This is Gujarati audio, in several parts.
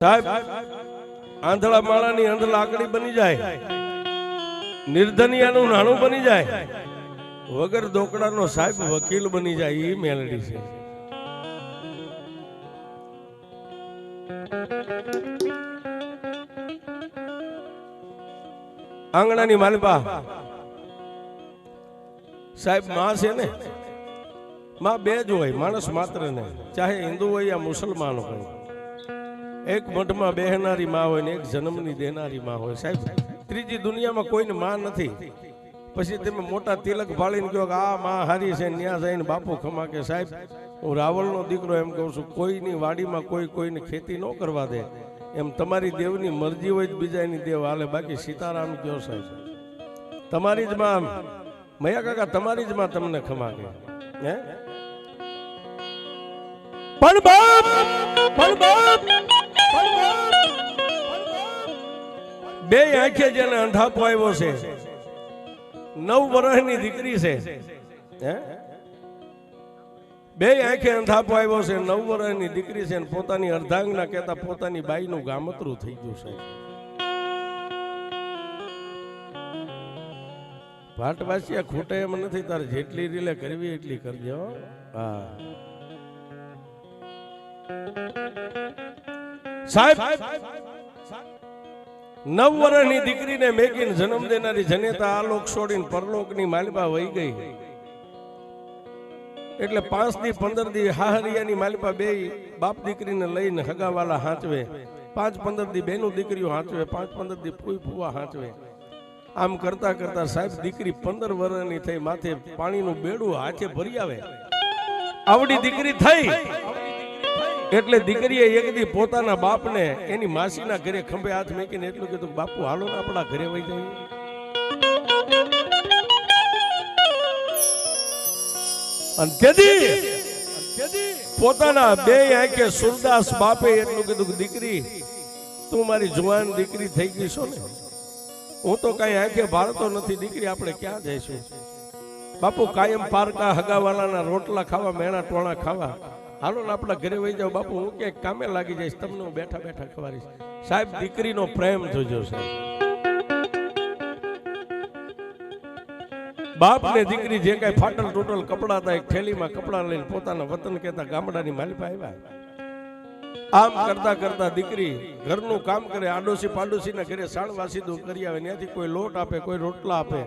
સાહેબ આંધળા માળાની અંધ લાકડી બની જાય, નિર્ધનિયાનું નાણું બની જાય, વગર દોકડાનો સાહેબ વકીલ બની જાય, એ મેલડી છે. આંગણાની માલપા સાહેબ માં છે ને, માં બે જ હોય, માણસ માત્ર ને, ચાહે હિન્દુ હોય યા મુસલમાન હોય. એક મઠમાં બેહનારી માં હોય ને એક જન્મની દેનારી માં હોય. સાહેબ ત્રીજી દુનિયામાં કોઈને માં નથી. પછી તમે મોટા તિલક ભાળીને કહો કે આ માં હારી છે, ન્યા જઈને બાપુ ખમા કે સાહેબ હું રાવળનો દીકરો એમ કહું છું, કોઈની વાડીમાં કોઈ કોઈને ખેતી ન કરવા દે, એમ તમારી દેવની મરજી હોય તો બીજાની દેવ હાલે. બાકી સીતારામ કયો સાહેબ, તમારી જ માં, મયા કાકા તમારી જ માં તમને ખમા કે હે. પણ બાપ બે આંખે જેને અંધાપો આવ્યો છે, 9 વર્ષની દીકરી છે, હે બે આંખે અંધાપો આવ્યો છે, 9 વર્ષની દીકરી છે, પોતાની અર્ધાંગના કહેતા પોતાની બાઈનું ગામતરું થઈ ગયું છે. ભાટવાસિયા ખૂટે એમ નથી, તારે જેટલી રીલે કરવી એટલી કરજો. હા સાહેબ 9 વર્ષની દીકરીને મેકીને જન્મ દેનારી જનેતા આ લોક છોડીને પરલોકની માલિપા વહી ગઈ. એટલે 5 દી 15 દી હાહરિયાની માલિપા બે બાપ દીકરીને લઈને હગાવાલા હાંચવે, 5-15 દી બેનું દીકરીઓ હાંચવે, 5-15 દી ફૂઈ ફૂવા હાંચવે. આમ કરતા કરતા સાહેબ દીકરી 15 વર્ષની થઈ, માથે પાણીનું બેડું હાથે ભરી આવે આવડી દીકરી થઈ. એટલે દીકરીએ એક દી પોતાના બાપને એની માસીના ઘરે ખંભે હાથ મૂકીને એટલું કીધું, બાપુ હાલો ને આપણા ઘરે વહી જઈએ. અને તેથી પોતાના બે આંખે સુરદાસ બાપે એટલું કીધું કે દીકરી તું મારી જુવાન દીકરી થઈ ગઈ છો ને, હું તો કઈ આંખે ભારતો નથી, દીકરી આપણે ક્યાં જઈશું. બાપુ કાયમ પારકા હગાવાલાના રોટલા ખાવા, મેણા ટોણા ખાવા, હાલો ને આપણા ઘરે વહી જાવ. બાપુ હું ક્યાંક કામે લાગી જઈશ, તમને હું બેઠા બેઠા ખવારીશ. સાહેબ દીકરીનો પ્રેમ જોજો સાહેબ. બાપ ને દીકરી જે કઈ ફાટલ ટોટલ કપડા હતા, એક થેલીમાં કપડા લઈને પોતાના વતન કહેતા ગામડાની માલિપા આવ્યા. આમ કરતા કરતા દીકરી ઘરનું કામ કરે, આડોશી પાડોશીના ઘરે સાણવાસીદું કરી આવે, ત્યાંથી કોઈ લોટ આપે, કોઈ રોટલા આપે,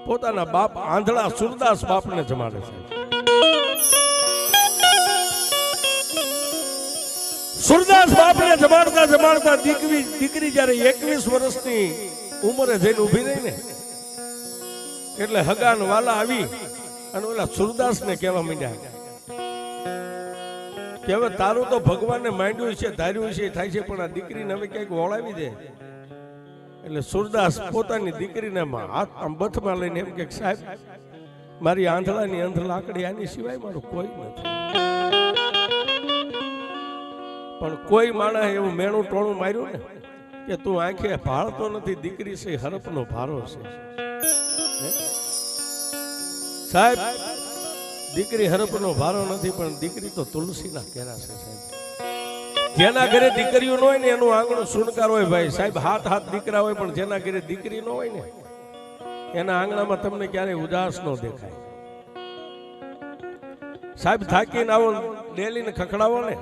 પોતાના બાપ આંધળા સુરદાસ બાપને જમાડે છે. સુરદાસ બાપને જમાડતા જમાડતા દીકરી જયારે 21 વર્ષની ઉંમરે જઈને ઉભી રહી ને, એટલે હગાન વાલા આવી અને ઓલા સુરદાસ ને કહેવા માંડ્યા કે હવે તારું તો ભગવાનને માંડ્યું છે, ધાર્યું છે, થાય છે, પણ આ દીકરીને હવે ક્યાંક વળાવી દે. એટલે સુરદાસ પોતાની દીકરીને હાથ આમ બથમાં લઈને એમ કે સાહેબ મારી આંધળાની અંધ લાકડી આની સિવાય મારું કોઈ નથી. પણ કોઈ માણસ એવું મેણું ટોણું માર્યું ને કે તું આંખે ભાળતો નથી, દીકરી છે હરપનો ભારો છે. સાહેબ દીકરી હરપનો ભારો નથી, પણ દીકરી તો તુલસીના કેરા છે સાહેબ. જેના ઘરે દીકરીઓ ન હોય ને એનું આંગણું સુણકાર હોય ભાઈ સાહેબ. 7 દીકરા હોય, પણ જેના ઘરે દીકરી ન હોય ને એના આંગણામાં તમને ક્યારેય ઉદાસ ન દેખાય. સાહેબ થાકીને આવો ડેલી ને ખખડાવો ને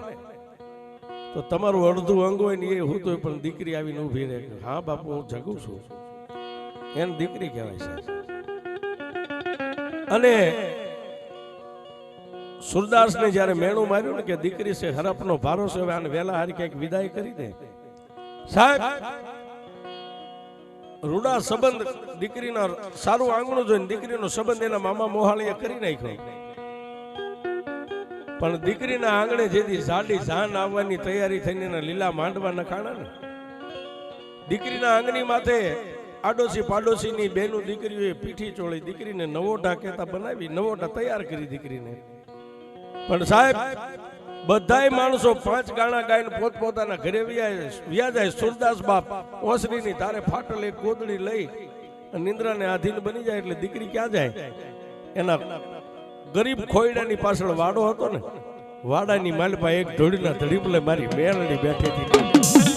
તો તમારું અડધું અંગ હોય ને એ હું તો, પણ દીકરી આવીને ઊભી રહે, હા બાપુ હું જગું છું, એને દીકરી કહેવાય છે. અને સુરદાસ ને જયારે મેણું માર્યું ને કે દીકરી છે હરપનો ભારો છે, હવે આને વેલા હારી કઈક વિદાય કરી દે. સાહેબ રૂડા સંબંધ દીકરીના સારું આંગણું જોઈને દીકરીનો સંબંધ એના મામા મોહાળીએ કરી નાખ્યો. પણ દીકરીના આંગણે જેથી જાડી જાન આવવાની તૈયારી થઈને એના લીલા માંડવા નખાણા ને, દીકરીના આંગણી માથે આડોશી પાડોશીની બેનું દીકરીઓએ પીઠી ચોળી દીકરીને નવોઢા કહેતા બનાવી, નવોઢા તૈયાર કરી દીકરીને. પણ સાહેબ બધાય માણસો 5 ગાણા ગાઈને પોતપોતાના ઘરે વ્યા જાય. સુરદાસ બાપ ઓસરીની તારે ફાટલ એક ગોદડી લઈ નિંદ્રાને આધીન બની જાય. એટલે દીકરી ક્યાં જાય? એના ગરીબ ખોયડાની પાછળ વાડો હતો ને, વાડાની માલપા એક ઢોળીના ધડીપલે મારી મેળડી બેઠી હતી.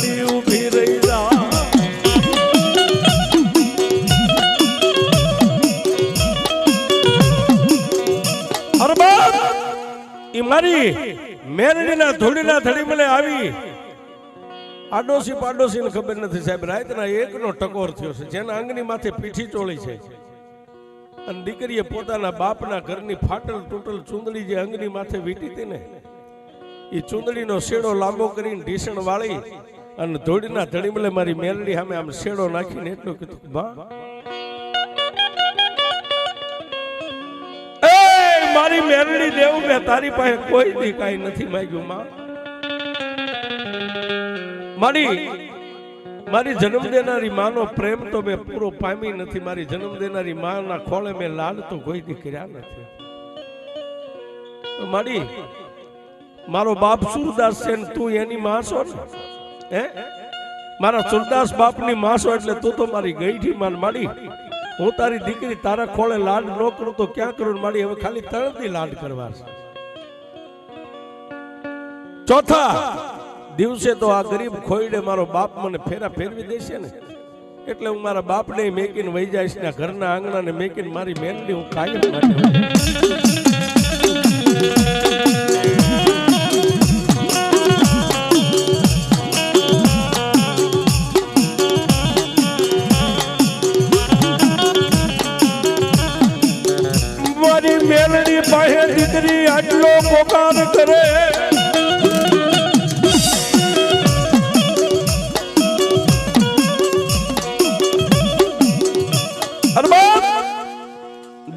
મેલડી ઊભી રહી જા મારી મેરડીના ધૂળીના ધડી મને આવી આડોશી પાડોશી ને ખબર નથી સાહેબ રાતના એકનો ટકોર થયો છે જેના અંગની માથે પીઠી ચોળી છે અને દીકરીએ પોતાના બાપના ઘરની ફાટલ તૂટલ ચૂંદડી જે અંગની માથે વીટી હતી ને એ ચૂંદડીનો શેડો લાંબો કરીને ઢીસણ વાળી અને ધૂળીના ધડી મને મારી મેરડી સામે આમ શેડો નાખીને એટલું કીધું બા મારી મેરડી દેવ મેં તારી પાસે કોઈ દી કાઈ નથી માંગ્યું માં મારી જન્મ દેનારી માનો પ્રેમ તો મેં પૂરો પામી નથી મારી જન્મ દેનારી માના ખોળે મેં લાડ તો કોઈ દી કર્યા નથી મારો બાપ સુરદાસ છે ને તું એની માં છો ને હે મારા સુરદાસ બાપની માં છો એટલે તું તો મારી ગઈઠી માન માડી હું તારી દીકરી તારા ખોળે લાડ ન કરું તો ક્યાં કરું માડી હવે ખાલી તળતી લાડ કરવા છે ચોથા દિવસે તો આ ગરીબ ખોઈડે મારો બાપ મને ફેરા ફેરવી દેશે ને એટલે હું મારા બાપને મેકીને વહી જઈશ ને ઘરના આંગણાને મેકીને મારી મેલડી હું કાયમ માટે મેલડી પાસે દીકરી આટલો પોકાર કરે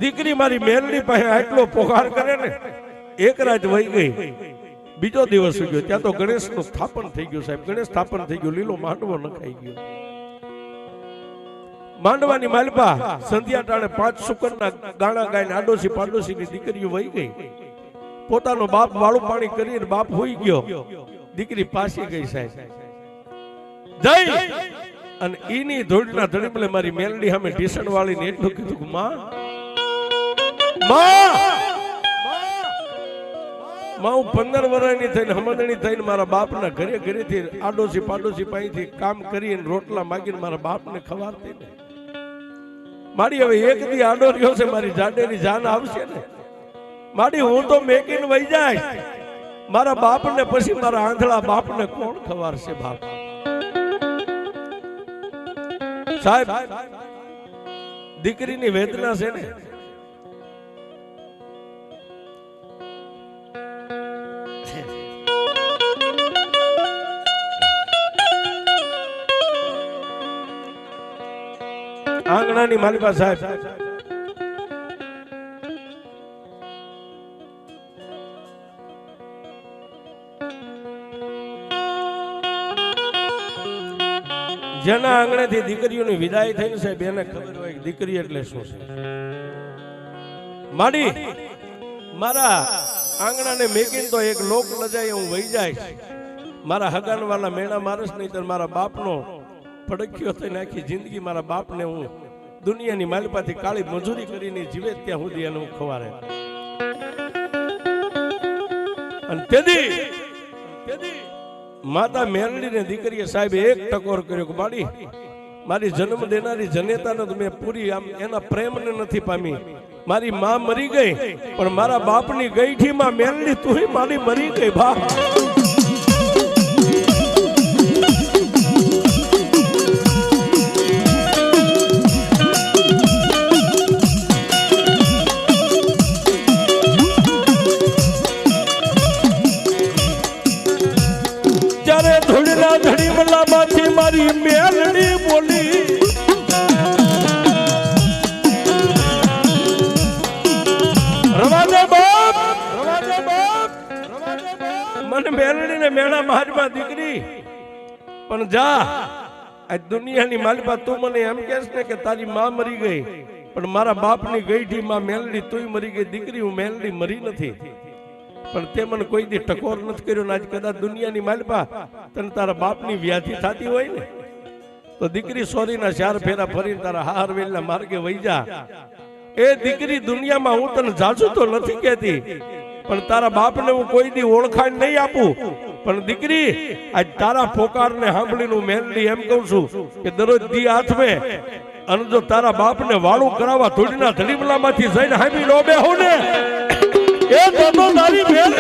દીકરી મારી મેલડી પાસે આટલો પોકાર કરે ને એક રાત વહી ગઈ બીજો દિવસ ગયો ત્યાં તો ગણેશ નું સ્થાપન થઈ ગયું સાહેબ ગણેશ સ્થાપન થઈ ગયું લીલો માંડવો નખાઈ ગયો માંડવાની માલપા સંધ્યા ટાણે 5 શુકરના ગાણા ગાઈને આડોશી પાડોશીની દીકરીઓ વહી ગઈ પોતાનો બાપ વાળું પાણી કરીને બાપ હોઈ ગયો દીકરી પાછી ગઈ સાહેબ જઈ અને ઈની ધોળના ધડીમલે મારી મેલડી સામે ઢીસણ વાળીને એટલું કીધું કે માં હું 15 વર્ષની થઈને હમદણી થઈને મારા બાપના ઘરે ઘરેથી આડોશી પાડોશી પાસેથી કામ કરીને રોટલા માગીને મારા બાપને ખવારતી ને મારી હવે એક દી આડો રહ્યો છે મારી જાડેની જાન આવશે ને મારી હું તો મેકીને વહી જાય મારા બાપને પછી મારા આંધળા બાપને કોણ ખવારશે બાપ સાહેબ દીકરીની વેદના છે ને આંગણાની માલિકા સાહેબ જેના આંગણેથી દીકરીઓની વિદાય થઈને સાહેબ એને ખબર હોય કે દીકરી એટલે શું છે મારા આંગણાને મેકીને તો એક લોક લજાય હું વહી જાય મારા હગાનવાલા મેળા મારસ નહીં તો મારા બાપનો પડક્યો થઈને આખી જિંદગી મારા બાપને હું દુનિયાની માલિપાથી કાળી મજૂરી કરીને જીવે ત્યાં સુધી એને હું ખવારે અને તેથી માતા મેરડીને દીકરીએ સાહેબ એક ટકોર કર્યો કે મારી જન્મ દેનારી જનેતાને તો મેં પૂરી આમ એના પ્રેમને નથી પામી મારી માં મરી ગઈ પણ મારા બાપની ગઈઠીમાં મેરડી તું મારી મરી ગઈ બાપ મારી મેલડી બોલી રવાજે બાપ મને મેલડી ને મેળા મારમાં દીકરી પણ જા આ દુનિયાની માલિકા તું મને એમ કહેશ ને કે તારી માં મરી ગઈ પણ મારા બાપની ગઈઠી માં મેલડી તુંય મરી ગઈ દીકરી હું મેલડી મરી નથી પણ તે મને કોઈ દી ટકોર નથી કર્યો ને આજ કદાચ દુનિયાની માલિકા તને તારા બાપની વ્યાધિ થતી હોય ને તો દીકરી સોરીના 4 ફેરા ફરીને તારા હાર વેલના માર્ગે વહી જા એ દીકરી દુનિયામાં હું તને જાજુ તો નથી કહેતી પણ તારા બાપને હું કોઈ દી ઓળખાણ નહીં આપું. પણ દીકરી આજ તારા પોકારને સાંભળીને હું મેલડી એમ કહું છું કે દરરોજ દી હાથમે અને જો તારા બાપને વાળું કરાવવા ધૂળના ધડીમલામાંથી જઈને હામી નો બેહો ને એ તો તારી મેલ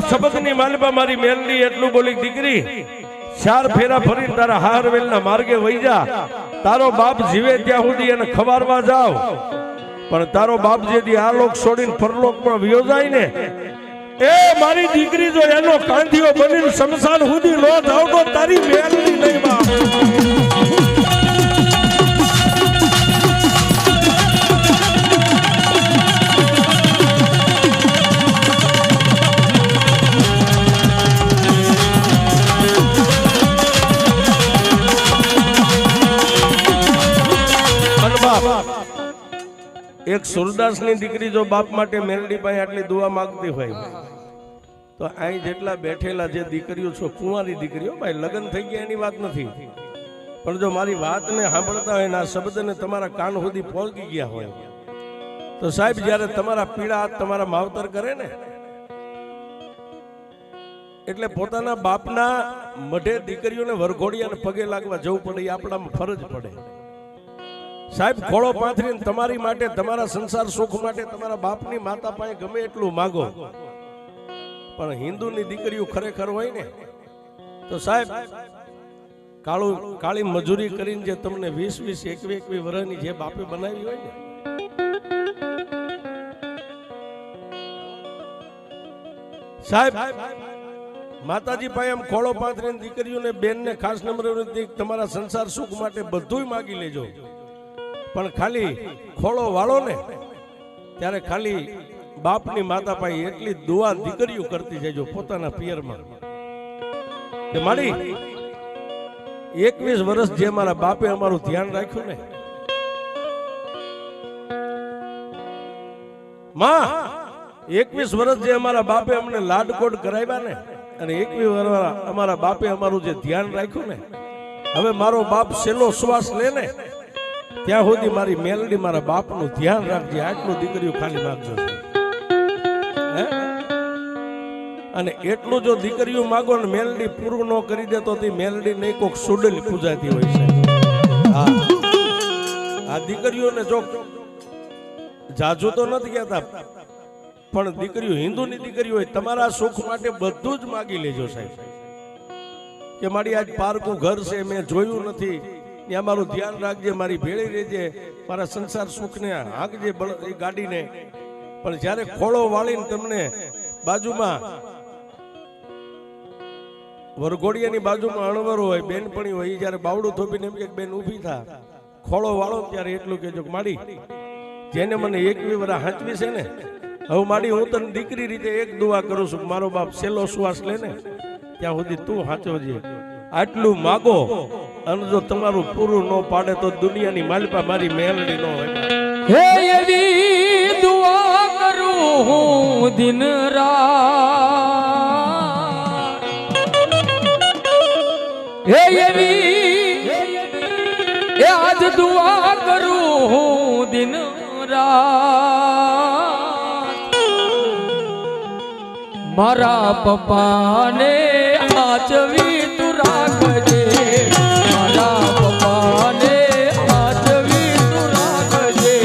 શબ્દની માલપા મારી મેલડી એટલું બોલી દીકરી ચાર ફેરા ફરી તારા હારવેલના માર્ગે વહી જા. તારો બાપ જીવે ત્યાં સુધી એને ખવારવા જાવ, પણ તારો બાપ જે દી આ લોક છોડીને પરલોકમાં વયો જાય ને એ મારી દીકરી જો એનો કાંધીઓ બનીને શમશાન સુધી નો જાવ તો તારી મેલડી નહીં બાપ. એક સુરદાસ ની દીકરી જો બાપ માટે મેલડી પાસે આટલી દુઆ માંગતી હોય તો અહીં જેટલા બેઠેલા જે દીકરીઓ છો કુંવારી દીકરીઓ ભાઈ લગ્ન થઈ ગયા એની વાત નથી, પણ જો મારી વાતને સાંભળતા હોય ને આ શબ્દને તમારા કાન સુધી પહોંચી ગયા હોય તો સાહેબ જ્યારે તમારા પીડા હાથ તમારા માવતર કરે ને એટલે પોતાના બાપના મઢે દીકરીઓને વરઘોડિયાને પગે લાગવા જવું પડે, એ આપણામાં ફરજ પડે. સાહેબ ખોળો પાથરીને તમારી માટે તમારા સંસાર સુખ માટે તમારા બાપની માતા પાસે ગમે એટલું માગો, પણ હિન્દુની દીકરીઓ ખરેખર હોય ને તો સાહેબ કાળી મજૂરી કરીને જે તમને 20-20, 21-21 વર્ષની જે બાપે બનાવી હોય ને સાહેબ માતાજી પાસે એમ ખોળો પાથરીને દીકરીઓને બેનને ખાસ નમ્ર વિનંતી, તમારા સંસાર સુખ માટે બધુંય માગી લેજો, પણ ખાલી ખોળો વાળો ને ત્યારે ખાલી બાપની માતા પાસે એટલી દુઆ દીકરીઓ કરતી જજો પોતાના પિયરમાં કે મારી 21 વર્ષ જે મારા બાપે અમારું ધ્યાન રાખ્યું ને માં, 21 વર્ષ જે અમારા બાપે અમને લાડકોડ કરાવ્યા ને અને 21 વર્ષ અમારા બાપે અમારું જે ધ્યાન રાખ્યું ને, હવે મારો બાપ છેલ્લો શ્વાસ લે ને ત્યાં સુધી મારી મેલડી મારા બાપનું ધ્યાન રાખજે, આટલું દીકરીઓ ખાલી માગજો. અને એટલું જો દીકરીઓ માગો ને મેલડી પૂરું ન કરી દે તો મેલડી નહીં કોક સુડેલ પૂજાતી હોય છે. હા, આ દીકરીઓને જો જાજુ તો નથી કહેતા, પણ દીકરીઓ હિન્દુની દીકરીઓ હોય તમારા સુખ માટે બધું જ માગી લેજો સાહેબ. કે મારી આજ પારકું ઘર છે, મેં જોયું નથી, ત્યાં મારું ધ્યાન રાખજે, મારી ભેળી રહેજે, મારા સંસાર સુખને હાંકજે એ ગાડીને. પણ જ્યારે ખોળો વાળીને તમને બાજુમાં વરઘોડિયાની બાજુમાં અણવરો હોય, બેનપણી હોય, જ્યારે બાવડું થોપીને એમ કે બેન ઊભી થા, ખોળો વાળો ત્યારે એટલું કહેજો કે માડી જેને મને 21 વર્ષ હાંચવી છે ને, હવે માડી હું તને દીકરી રીતે એક દુઆ કરું છું, મારો બાપ છેલ્લો શ્વાસ લે ને ત્યાં સુધી તું હાંચવજે. આટલું માગો અને જો તમારું પૂરું ન પાડે તો દુનિયાની માલિપા મારી મેલડી ન હોય. હે એવી દુઆ કરું હું દિન રાત, હે એવી એ આજ દુઆ કરું હું દિન રાત, મારા પપ્પાને આચવી તું રાખજે, મારા પપ્પાને આચવી તું રાખજે.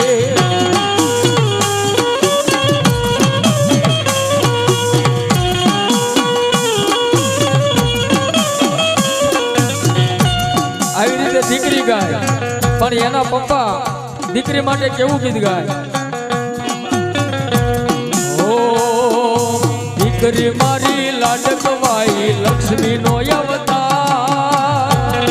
આવી રીતે દીકરી ગાય, પણ એના પપ્પા દીકરી માટે કેવું ગીત ગાય? ઓ દીકરી મારી લાડકવાઈ લક્ષ્મી નો અવતાર,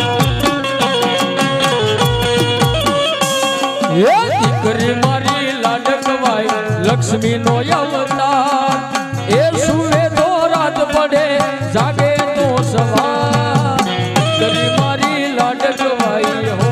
એ દીકરી મારી લાડકવાઈ લક્ષ્મી નો અવતાર, એ સુવે તો રાત પડે જાગે તો સવાર, દીકરી મારી લાડકવાઈ હો.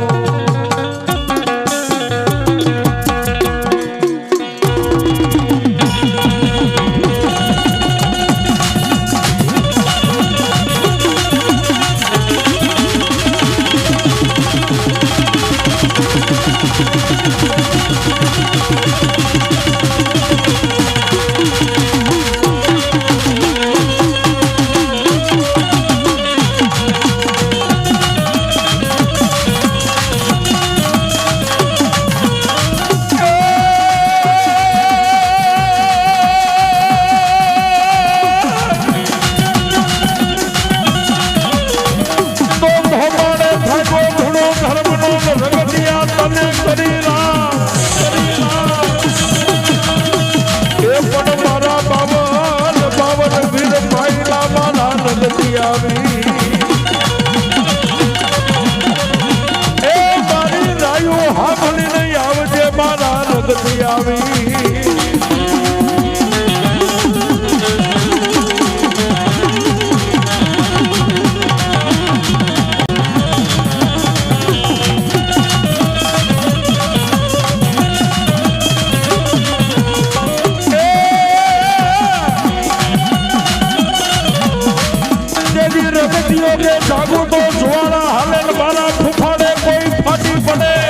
જાગુ તો જ્વાળા હાલે મારા ફૂફાડે કોઈ ફાટી પડે.